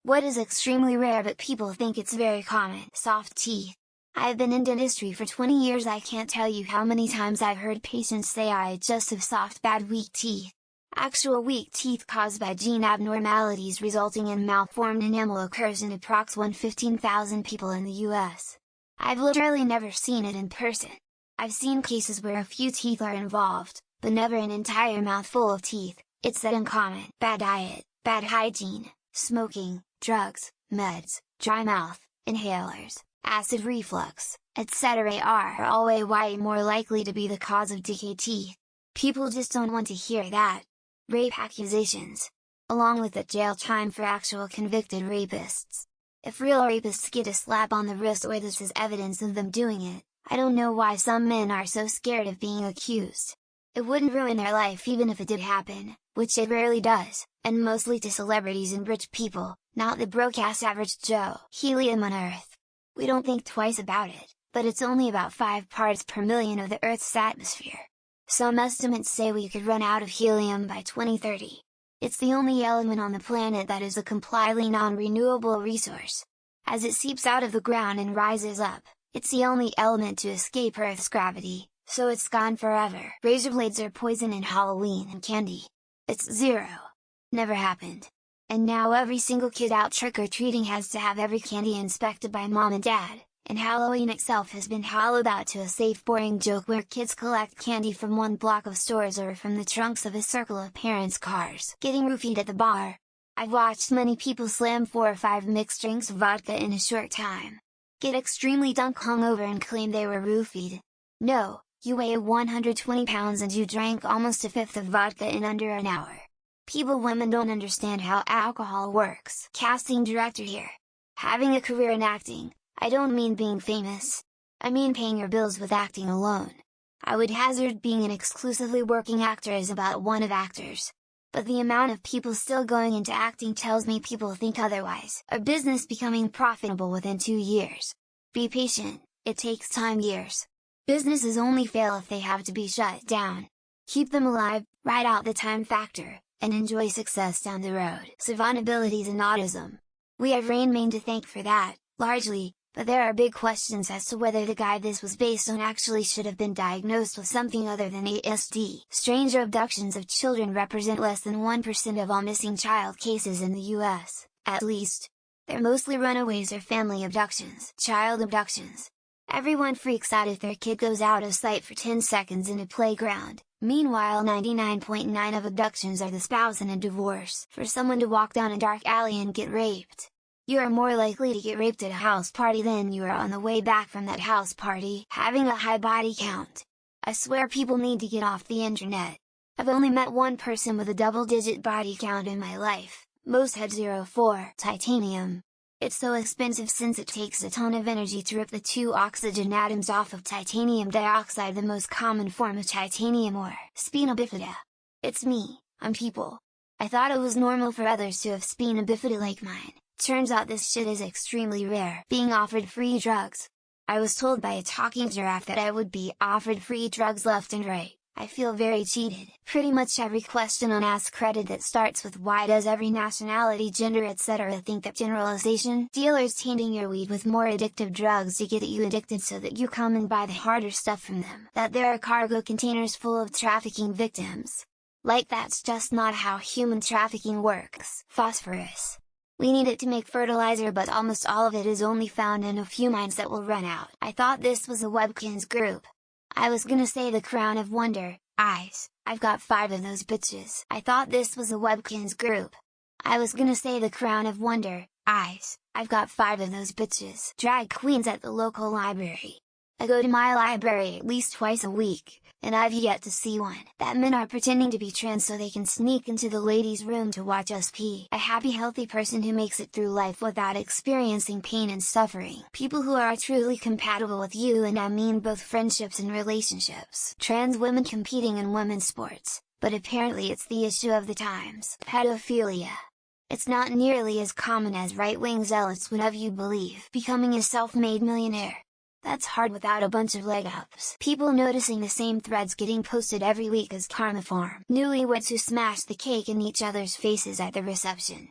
What is extremely rare but people think it's very common? Soft teeth. I've been in dentistry for 20 years. I can't tell you how many times I've heard patients say I just have soft bad weak teeth. Actual weak teeth caused by gene abnormalities resulting in malformed enamel occurs in approximately 15,000 people in the US. I've literally never seen it in person. I've seen cases where a few teeth are involved, but never an entire mouth full of teeth. It's that uncommon. Bad diet, bad hygiene, smoking, drugs, meds, dry mouth, inhalers, acid reflux, etc. are all way more likely to be the cause of decayed teeth. People just don't want to hear that. Rape accusations. Along with the jail time for actual convicted rapists. If real rapists get a slap on the wrist or this is evidence of them doing it, I don't know why some men are so scared of being accused. It wouldn't ruin their life even if it did happen, which it rarely does, and mostly to celebrities and rich people, not the broke-ass average Joe. Helium on Earth. We don't think twice about it, but it's only about 5 parts per million of the Earth's atmosphere. Some estimates say we could run out of helium by 2030. It's the only element on the planet that is a completely non-renewable resource. As it seeps out of the ground and rises up, it's the only element to escape Earth's gravity, so it's gone forever. Razor blades are poison in Halloween and candy. It's zero. Never happened. And now every single kid out trick-or-treating has to have every candy inspected by mom and dad. And Halloween itself has been hollowed out to a safe boring joke where kids collect candy from one block of stores or from the trunks of a circle of parents' cars getting roofied at the bar. I've watched many people slam 4 or 5 mixed drinks of vodka in a short time. Get extremely drunk hungover and claim they were roofied. No, you weigh 120 pounds and you drank almost a fifth of vodka in under an hour. Women don't understand how alcohol works. Casting director here. Having a career in acting. I don't mean being famous. I mean paying your bills with acting alone. I would hazard being an exclusively working actor is about one of actors. But the amount of people still going into acting tells me people think otherwise. A business becoming profitable within 2 years. Be patient, it takes time. Years. Businesses only fail if they have to be shut down. Keep them alive, ride out the time factor, and enjoy success down the road. Savant abilities and autism. We have Rain Man to thank for that, largely. But there are big questions as to whether the guy this was based on actually should have been diagnosed with something other than ASD. Stranger abductions of children represent less than 1% of all missing child cases in the US, at least. They're mostly runaways or family abductions. Child abductions. Everyone freaks out if their kid goes out of sight for 10 seconds in a playground. Meanwhile 99.9% of abductions are the spouse in a divorce. For someone to walk down a dark alley and get raped. You are more likely to get raped at a house party than you are on the way back from that house party. Having a high body count. I swear people need to get off the internet. I've only met one person with a double-digit body count in my life, most had 0.4. Titanium. It's so expensive since it takes a ton of energy to rip the 2 oxygen atoms off of titanium dioxide, the most common form of titanium ore. Spina bifida. It's me, I'm people. I thought it was normal for others to have spina bifida like mine. Turns out this shit is extremely rare. Being offered free drugs. I was told by a talking giraffe that I would be offered free drugs left and right. I feel very cheated. Pretty much every question on Ask Credit that starts with why does every nationality, gender, etc. think that generalization? Dealers tainting your weed with more addictive drugs to get you addicted so that you come and buy the harder stuff from them. That there are cargo containers full of trafficking victims. Like that's just not how human trafficking works. Phosphorus. We need it to make fertilizer, but almost all of it is only found in a few mines that will run out. I thought this was a Webkins group. I was gonna say the Crown of Wonder, eyes, I've got 5 of those bitches. I thought this was a Webkins group. I was gonna say the Crown of Wonder, eyes, I've got 5 of those bitches. Drag queens at the local library. I go to my library at least twice a week, and I've yet to see one. That men are pretending to be trans so they can sneak into the ladies' room to watch us pee. A happy healthy person who makes it through life without experiencing pain and suffering. People who are truly compatible with you, and I mean both friendships and relationships. Trans women competing in women's sports, but apparently it's the issue of the times. Pedophilia. It's not nearly as common as right-wing zealots would have you believe. Becoming a self-made millionaire. That's hard without a bunch of leg ups. People noticing the same threads getting posted every week as Karma Farm. Newlyweds who smash the cake in each other's faces at the reception.